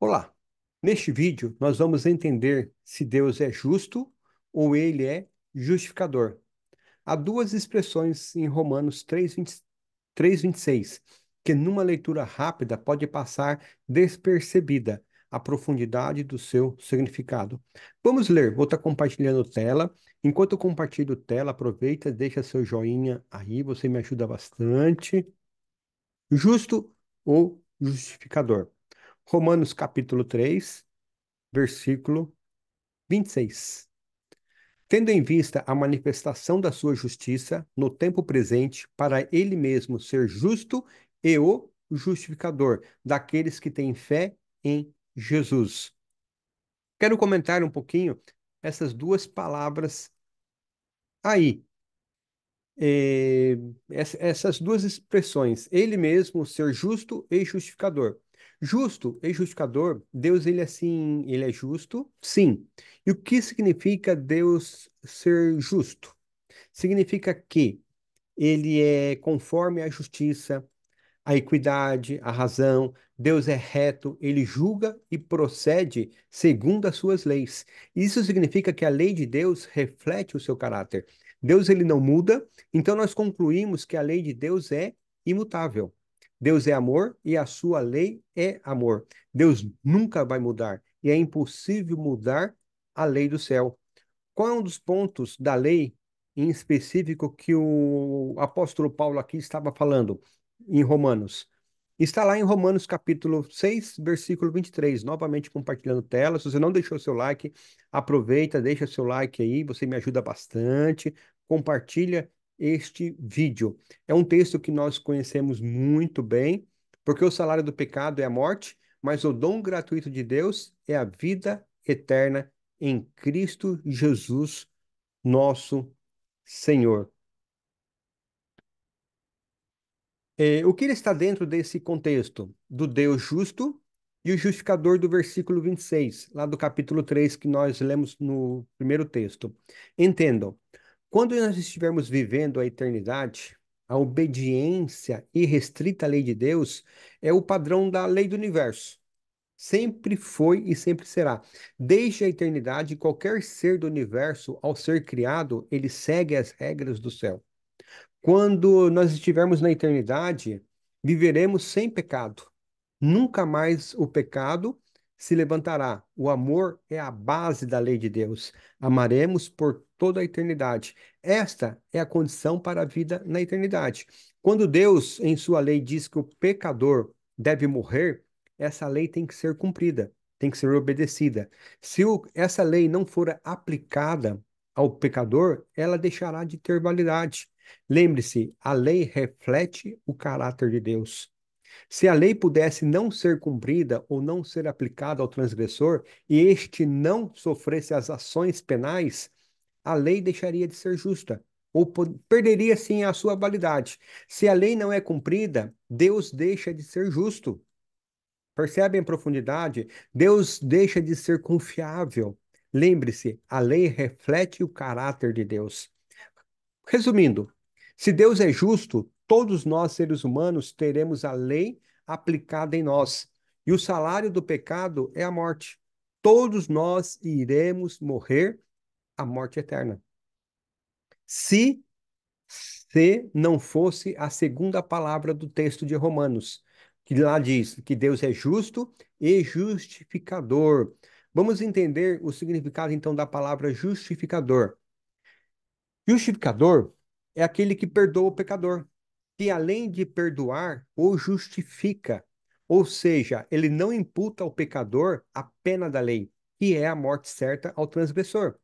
Olá! Neste vídeo, nós vamos entender se Deus é justo ou ele é justificador. Há duas expressões em Romanos 3:26, que numa leitura rápida pode passar despercebida a profundidade do seu significado. Vamos ler, vou estar compartilhando tela. Enquanto eu compartilho tela, aproveita, deixa seu joinha aí, você me ajuda bastante. Justo ou justificador? Romanos capítulo 3, versículo 26. Tendo em vista a manifestação da sua justiça no tempo presente, para ele mesmo ser justo e o justificador daqueles que têm fé em Jesus. Quero comentar um pouquinho essas duas palavras aí. eh, Essas duas expressões, ele mesmo ser justo e justificador. Justo e justificador, Deus ele assim, ele é justo, sim. E o que significa Deus ser justo? Significa que ele é conforme à justiça, a equidade, a razão. Deus é reto, ele julga e procede segundo as suas leis. Isso significa que a lei de Deus reflete o seu caráter. Deus ele não muda, então nós concluímos que a lei de Deus é imutável. Deus é amor e a sua lei é amor. Deus nunca vai mudar e é impossível mudar a lei do céu. Qual é um dos pontos da lei em específico que o apóstolo Paulo aqui estava falando em Romanos? Está lá em Romanos capítulo 6, versículo 23. Novamente compartilhando tela. Se você não deixou seu like, aproveita, deixa seu like aí, você me ajuda bastante. Compartilha este vídeo. É um texto que nós conhecemos muito bem, porque o salário do pecado é a morte, mas o dom gratuito de Deus é a vida eterna em Cristo Jesus, nosso Senhor. O que ele está dentro desse contexto? Do Deus justo e o justificador do versículo 26, lá do capítulo 3 que nós lemos no primeiro texto. Entendam, quando nós estivermos vivendo a eternidade, a obediência irrestrita à lei de Deus é o padrão da lei do universo. Sempre foi e sempre será. Desde a eternidade, qualquer ser do universo, ao ser criado, ele segue as regras do céu. Quando nós estivermos na eternidade, viveremos sem pecado. Nunca mais o pecado se levantará. O amor é a base da lei de Deus. Amaremos por toda a eternidade. Esta é a condição para a vida na eternidade. Quando Deus, em sua lei, diz que o pecador deve morrer, essa lei tem que ser cumprida, tem que ser obedecida. Se essa lei não for aplicada ao pecador, ela deixará de ter validade. Lembre-se, a lei reflete o caráter de Deus. Se a lei pudesse não ser cumprida ou não ser aplicada ao transgressor, e este não sofresse as ações penais, a lei deixaria de ser justa, ou perderia sim a sua validade. Se a lei não é cumprida, Deus deixa de ser justo. Percebem a profundidade? Deus deixa de ser confiável. Lembre-se, a lei reflete o caráter de Deus. Resumindo, se Deus é justo, todos nós, seres humanos, teremos a lei aplicada em nós. E o salário do pecado é a morte. Todos nós iremos morrer a morte eterna. Se se não fosse a segunda palavra do texto de Romanos, que lá diz que Deus é justo e justificador. Vamos entender o significado então da palavra justificador. Justificador é aquele que perdoa o pecador, que além de perdoar, o justifica. Ou seja, ele não imputa ao pecador a pena da lei, que é a morte certa ao transgressor.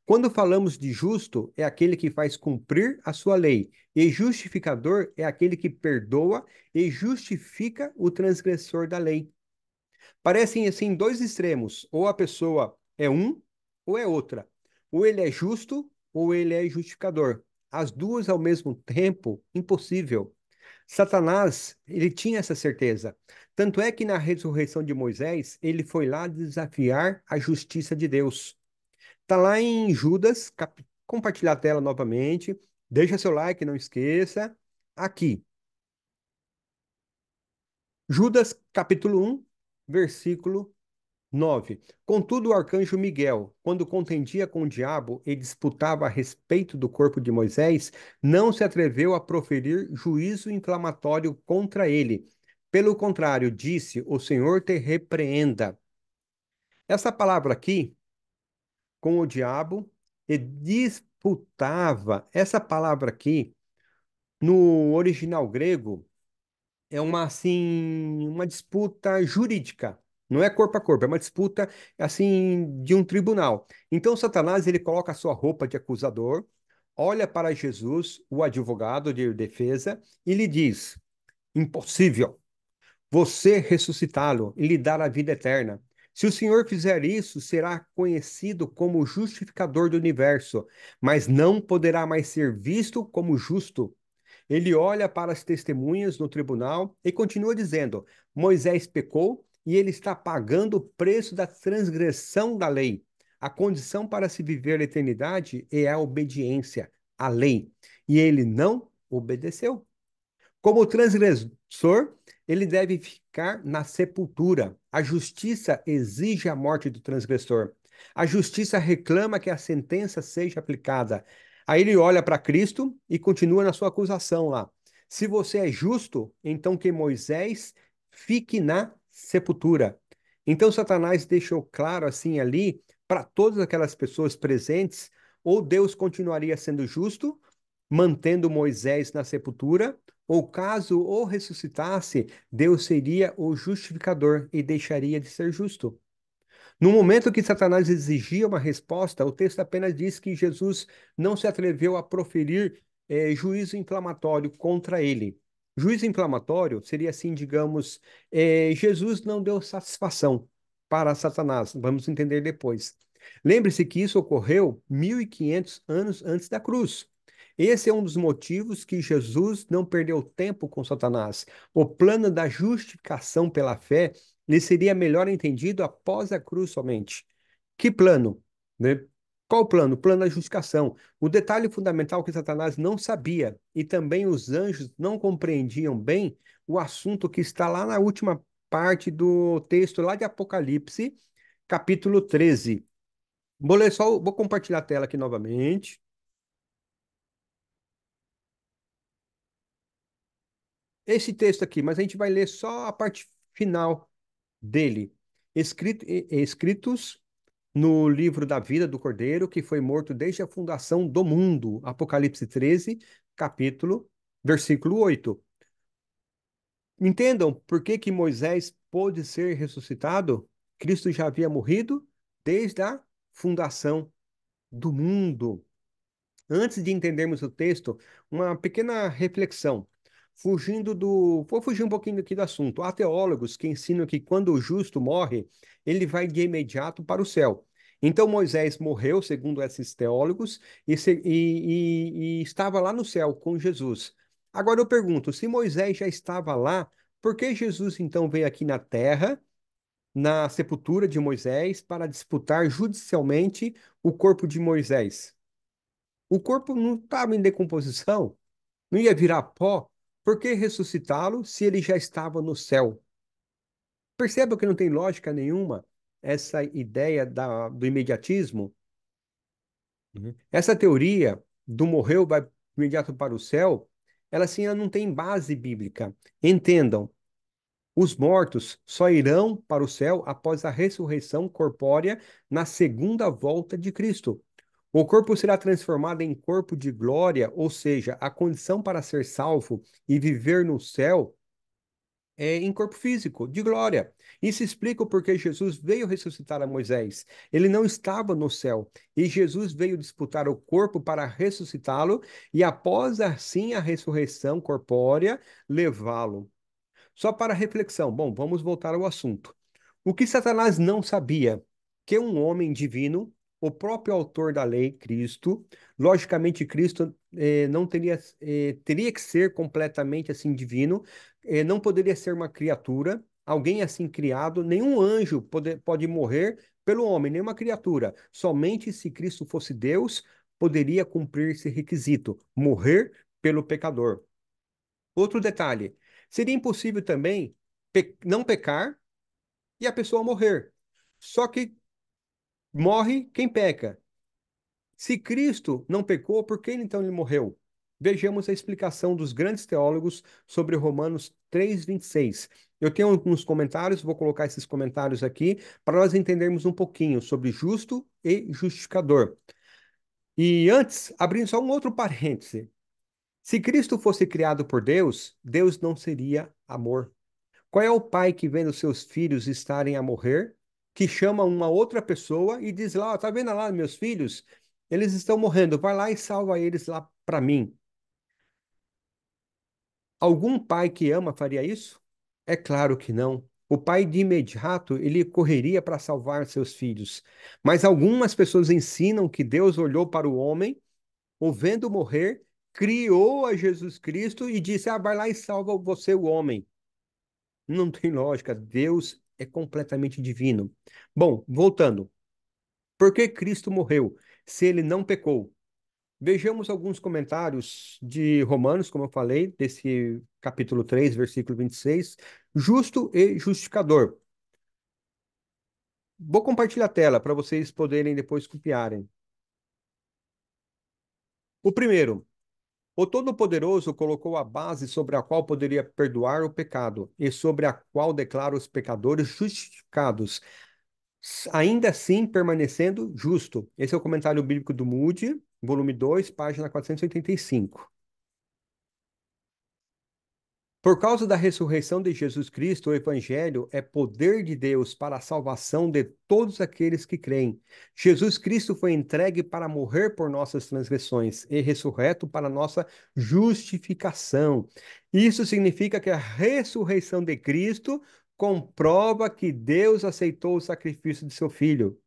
Quando falamos de justo, é aquele que faz cumprir a sua lei, e justificador é aquele que perdoa e justifica o transgressor da lei. Parecem assim dois extremos, ou a pessoa é um ou é outra. Ou ele é justo ou ele é justificador. As duas ao mesmo tempo, impossível. Satanás, ele tinha essa certeza. Tanto é que na ressurreição de Moisés, ele foi lá desafiar a justiça de Deus. Tá lá em Judas, compartilhar a tela novamente. Deixa seu like, não esqueça. Aqui, Judas capítulo 1, versículo 9. Contudo, o arcanjo Miguel, quando contendia com o diabo e disputava a respeito do corpo de Moisés, não se atreveu a proferir juízo inflamatório contra ele. Pelo contrário, disse: O Senhor te repreenda. Essa palavra aqui, com o diabo, e disputava, essa palavra aqui, no original grego, é uma assim, uma disputa jurídica. Não é corpo a corpo, é uma disputa assim de um tribunal. Então Satanás ele coloca a sua roupa de acusador, olha para Jesus, o advogado de defesa, e lhe diz: impossível você ressuscitá-lo e lhe dar a vida eterna. Se o Senhor fizer isso, será conhecido como o justificador do universo, mas não poderá mais ser visto como justo. Ele olha para as testemunhas no tribunal e continua dizendo: Moisés pecou e ele está pagando o preço da transgressão da lei. A condição para se viver a eternidade é a obediência à lei. E ele não obedeceu. Como transgressor, ele deve ficar na sepultura. A justiça exige a morte do transgressor. A justiça reclama que a sentença seja aplicada. Aí ele olha para Cristo e continua na sua acusação lá. Se você é justo, então que Moisés fique na sepultura. Então Satanás deixou claro assim ali para todas aquelas pessoas presentes, ou Deus continuaria sendo justo, mantendo Moisés na sepultura, ou caso o ressuscitasse, Deus seria o justificador e deixaria de ser justo. No momento que Satanás exigia uma resposta, o texto apenas diz que Jesus não se atreveu a proferir juízo inflamatório contra ele. Juízo inflamatório seria assim, digamos, Jesus não deu satisfação para Satanás. Vamos entender depois. Lembre-se que isso ocorreu 1500 anos antes da cruz. Esse é um dos motivos que Jesus não perdeu tempo com Satanás. O plano da justificação pela fé lhe seria melhor entendido após a cruz somente. Que plano? Né? Qual o plano? O plano da justificação. O detalhe fundamental que Satanás não sabia e também os anjos não compreendiam bem o assunto que está lá na última parte do texto, lá de Apocalipse, capítulo 13. Vou ler só, vou compartilhar a tela aqui novamente. Esse texto aqui, mas a gente vai ler só a parte final dele. Escritos no livro da vida do Cordeiro, que foi morto desde a fundação do mundo. Apocalipse 13, capítulo, versículo 8. Entendam por que que Moisés pôde ser ressuscitado? Cristo já havia morrido desde a fundação do mundo. Antes de entendermos o texto, uma pequena reflexão. Vou fugir um pouquinho aqui do assunto. Há teólogos que ensinam que quando o justo morre, ele vai de imediato para o céu. Então Moisés morreu, segundo esses teólogos, e estava lá no céu com Jesus. Agora eu pergunto, se Moisés já estava lá, por que Jesus então veio aqui na terra, na sepultura de Moisés, para disputar judicialmente o corpo de Moisés? O corpo não estava em decomposição, não ia virar pó. Por que ressuscitá-lo se ele já estava no céu? Perceba que não tem lógica nenhuma essa ideia do imediatismo. Uhum. Essa teoria do morreu vai imediato para o céu, ela assim ela não tem base bíblica. Entendam, os mortos só irão para o céu após a ressurreição corpórea na segunda volta de Cristo. O corpo será transformado em corpo de glória, ou seja, a condição para ser salvo e viver no céu é em corpo físico, de glória. Isso explica o porquê Jesus veio ressuscitar a Moisés. Ele não estava no céu, e Jesus veio disputar o corpo para ressuscitá-lo e, após assim a ressurreição corpórea, levá-lo. Só para reflexão. Bom, vamos voltar ao assunto. O que Satanás não sabia? Que um homem divino, o próprio autor da lei, Cristo, logicamente Cristo não teria, teria que ser completamente assim divino, não poderia ser uma criatura, alguém assim criado, nenhum anjo pode morrer pelo homem, nenhuma criatura. Somente se Cristo fosse Deus, poderia cumprir esse requisito, morrer pelo pecador. Outro detalhe, seria impossível também não pecar e a pessoa morrer. Só que morre quem peca. Se Cristo não pecou, por que então ele morreu? Vejamos a explicação dos grandes teólogos sobre Romanos 3:26. Eu tenho alguns comentários, vou colocar esses comentários aqui para nós entendermos um pouquinho sobre justo e justificador. E antes, abrindo só um outro parêntese. Se Cristo fosse criado por Deus, Deus não seria amor. Qual é o pai que vendo seus filhos estarem a morrer, que chama uma outra pessoa e diz lá, ó, tá vendo lá meus filhos? Eles estão morrendo, vai lá e salva eles lá para mim. Algum pai que ama faria isso? É claro que não. O pai de imediato, ele correria para salvar seus filhos. Mas algumas pessoas ensinam que Deus olhou para o homem, o vendo morrer, criou a Jesus Cristo e disse: "Ah, vai lá e salva você, o homem." Não tem lógica. Deus é completamente divino. Bom, voltando. Por que Cristo morreu se ele não pecou? Vejamos alguns comentários de Romanos, como eu falei, desse capítulo 3, versículo 26. Justo e justificador. Vou compartilhar a tela para vocês poderem depois copiarem. O primeiro, o Todo-Poderoso colocou a base sobre a qual poderia perdoar o pecado e sobre a qual declara os pecadores justificados, ainda assim permanecendo justo. Esse é o comentário bíblico do Moody, volume 2, página 485. Por causa da ressurreição de Jesus Cristo, o Evangelho é poder de Deus para a salvação de todos aqueles que creem. Jesus Cristo foi entregue para morrer por nossas transgressões e ressurreto para nossa justificação. Isso significa que a ressurreição de Cristo comprova que Deus aceitou o sacrifício de seu Filho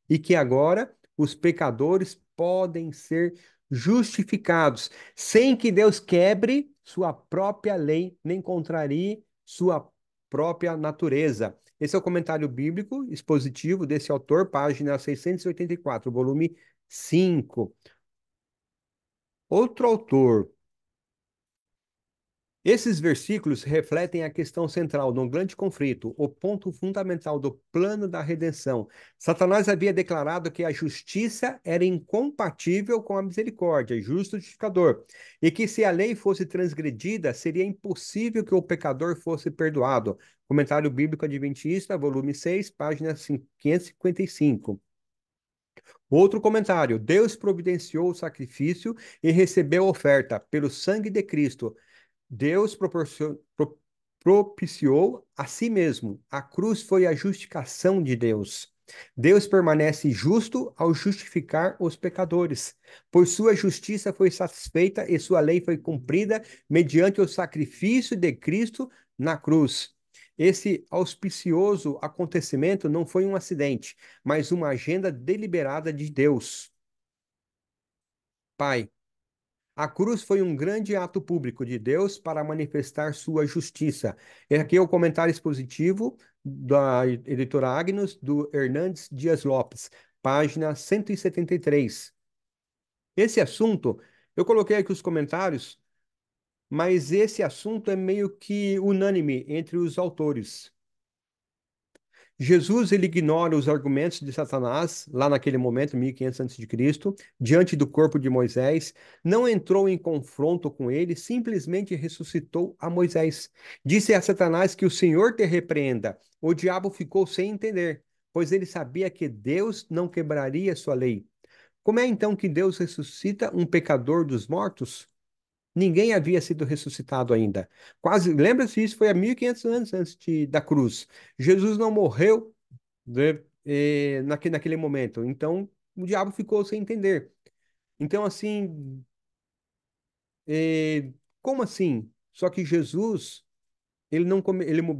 e que agora os pecadores podem ser justificados, sem que Deus quebre sua própria lei, nem contrarie sua própria natureza. Esse é o comentário bíblico expositivo desse autor, página 684, volume 5. Outro autor. Esses versículos refletem a questão central de um grande conflito, o ponto fundamental do plano da redenção. Satanás havia declarado que a justiça era incompatível com a misericórdia, justo justificador, e que se a lei fosse transgredida, seria impossível que o pecador fosse perdoado. Comentário Bíblico Adventista, volume 6, página 555. Outro comentário: Deus providenciou o sacrifício e recebeu a oferta pelo sangue de Cristo. Deus propiciou a si mesmo. A cruz foi a justificação de Deus. Deus permanece justo ao justificar os pecadores, pois sua justiça foi satisfeita e sua lei foi cumprida mediante o sacrifício de Cristo na cruz. Esse auspicioso acontecimento não foi um acidente, mas uma agenda deliberada de Deus. Pai, a cruz foi um grande ato público de Deus para manifestar sua justiça. E aqui é o comentário expositivo da editora Agnus, do Hernandes Dias Lopes, página 173. Esse assunto, eu coloquei aqui os comentários, mas esse assunto é meio que unânime entre os autores. Jesus ele ignora os argumentos de Satanás, lá naquele momento, 1500 a.C., diante do corpo de Moisés, não entrou em confronto com ele, simplesmente ressuscitou a Moisés. Disse a Satanás que o Senhor te repreenda. O diabo ficou sem entender, pois ele sabia que Deus não quebraria sua lei. Como é então que Deus ressuscita um pecador dos mortos? Ninguém havia sido ressuscitado ainda. Quase, lembra-se, isso foi há 1500 anos antes da cruz. Jesus não morreu, né, naquele momento. Então, o diabo ficou sem entender. Então, assim, como assim? Só que Jesus, ele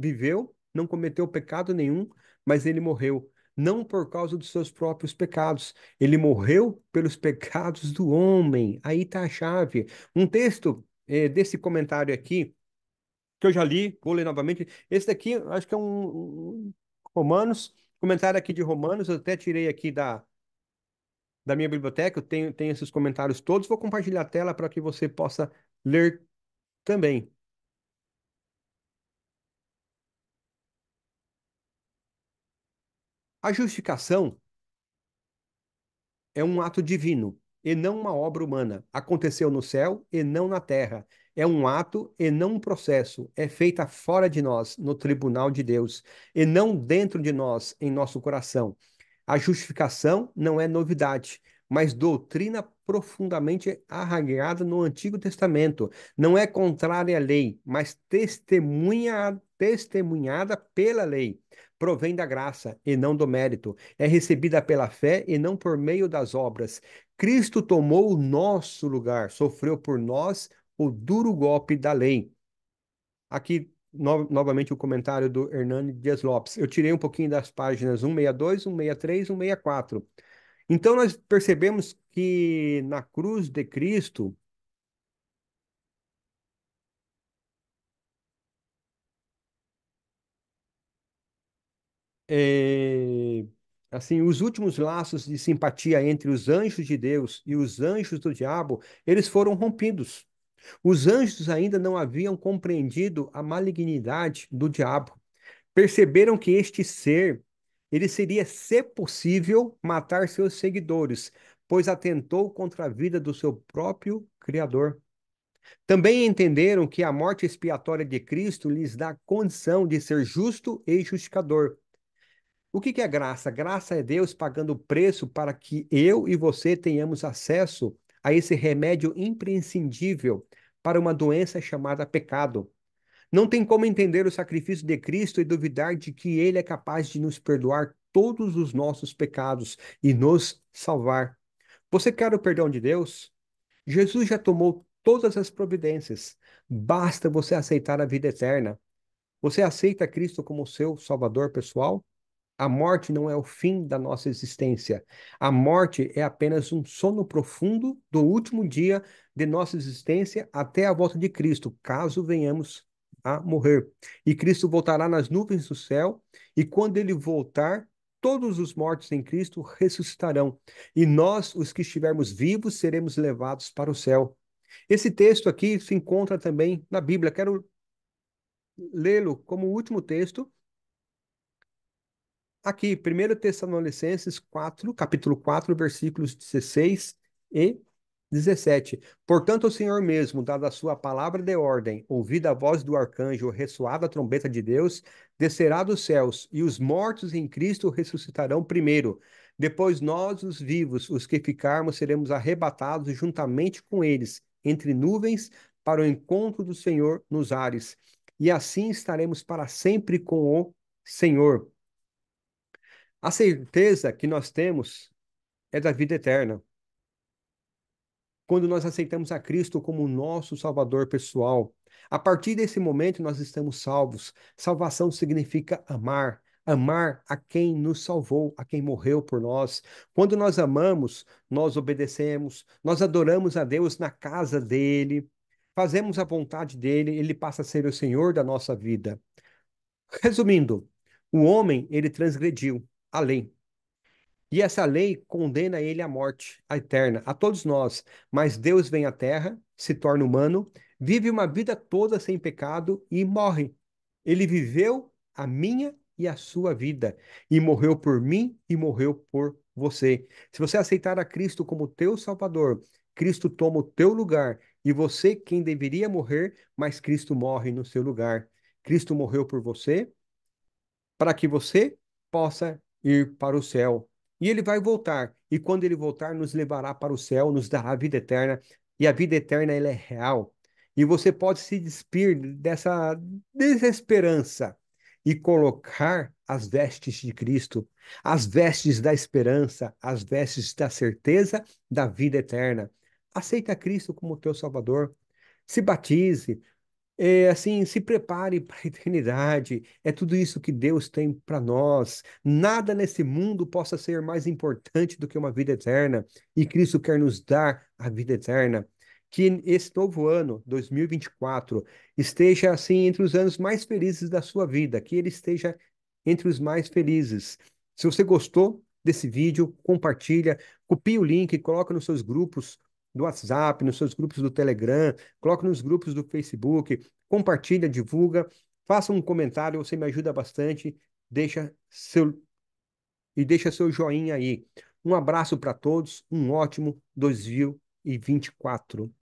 viveu, não cometeu pecado nenhum, mas ele morreu. Não por causa dos seus próprios pecados. Ele morreu pelos pecados do homem. Aí está a chave. Um texto, desse comentário aqui, que eu já li, vou ler novamente. Esse daqui, acho que é um Romanos, comentário aqui de Romanos, eu até tirei aqui da minha biblioteca, eu tenho esses comentários todos, vou compartilhar a tela para que você possa ler também. A justificação é um ato divino e não uma obra humana. Aconteceu no céu e não na terra. É um ato e não um processo. É feita fora de nós, no tribunal de Deus, e não dentro de nós, em nosso coração. A justificação não é novidade, mas doutrina profundamente arraigada no Antigo Testamento. Não é contrária à lei, mas testemunhada pela lei. Provém da graça e não do mérito. É recebida pela fé e não por meio das obras. Cristo tomou o nosso lugar, sofreu por nós o duro golpe da lei. Aqui, novamente, o comentário do Hernani Dias Lopes. Eu tirei um pouquinho das páginas 162, 163, 164. Então, nós percebemos que na cruz de Cristo, é, assim, os últimos laços de simpatia entre os anjos de Deus e os anjos do diabo, eles foram rompidos. Os anjos ainda não haviam compreendido a malignidade do diabo. Perceberam que este ser, ele seria, se possível, matar seus seguidores, pois atentou contra a vida do seu próprio Criador. Também entenderam que a morte expiatória de Cristo lhes dá condição de ser justo e justificador. O que que é graça? Graça é Deus pagando o preço para que eu e você tenhamos acesso a esse remédio imprescindível para uma doença chamada pecado. Não tem como entender o sacrifício de Cristo e duvidar de que Ele é capaz de nos perdoar todos os nossos pecados e nos salvar. Você quer o perdão de Deus? Jesus já tomou todas as providências. Basta você aceitar a vida eterna. Você aceita Cristo como seu Salvador pessoal? A morte não é o fim da nossa existência. A morte é apenas um sono profundo do último dia de nossa existência até a volta de Cristo, caso venhamos a morrer. E Cristo voltará nas nuvens do céu, e quando ele voltar, todos os mortos em Cristo ressuscitarão, e nós, os que estivermos vivos, seremos levados para o céu. Esse texto aqui se encontra também na Bíblia. Quero lê-lo como último texto. Aqui, 1 Tessalonicenses 4, capítulo 4, versículos 16 e 17. Portanto, o Senhor mesmo, dada a sua palavra de ordem, ouvida a voz do arcanjo, ressoada a trombeta de Deus, descerá dos céus, e os mortos em Cristo ressuscitarão primeiro. Depois nós, os vivos, os que ficarmos, seremos arrebatados juntamente com eles, entre nuvens, para o encontro do Senhor nos ares. E assim estaremos para sempre com o Senhor. A certeza que nós temos é da vida eterna. Quando nós aceitamos a Cristo como nosso Salvador pessoal, a partir desse momento nós estamos salvos. Salvação significa amar, amar a quem nos salvou, a quem morreu por nós. Quando nós amamos, nós obedecemos, nós adoramos a Deus na casa dele, fazemos a vontade dele, ele passa a ser o Senhor da nossa vida. Resumindo, o homem, ele transgrediu a lei. E essa lei condena ele à morte, à eterna, a todos nós. Mas Deus vem à terra, se torna humano, vive uma vida toda sem pecado e morre. Ele viveu a minha e a sua vida e morreu por mim e morreu por você. Se você aceitar a Cristo como teu Salvador, Cristo toma o teu lugar e você, quem deveria morrer, mas Cristo morre no seu lugar. Cristo morreu por você para que você possa ir para o céu. E ele vai voltar. E quando ele voltar, nos levará para o céu, nos dará a vida eterna. E a vida eterna, ela é real. E você pode se despir dessa desesperança e colocar as vestes de Cristo, as vestes da esperança, as vestes da certeza da vida eterna. Aceita Cristo como teu Salvador. Se batize, assim, se prepare para a eternidade. É tudo isso que Deus tem para nós. Nada nesse mundo possa ser mais importante do que uma vida eterna. E Cristo quer nos dar a vida eterna. Que esse novo ano, 2024, esteja assim entre os anos mais felizes da sua vida. Que ele esteja entre os mais felizes. Se você gostou desse vídeo, compartilha, copie o link, coloca nos seus grupos do WhatsApp, nos seus grupos do Telegram, coloca nos grupos do Facebook, compartilha, divulga, faça um comentário, você me ajuda bastante. Deixa seu e deixa seu joinha aí. Um abraço para todos, um ótimo 2024.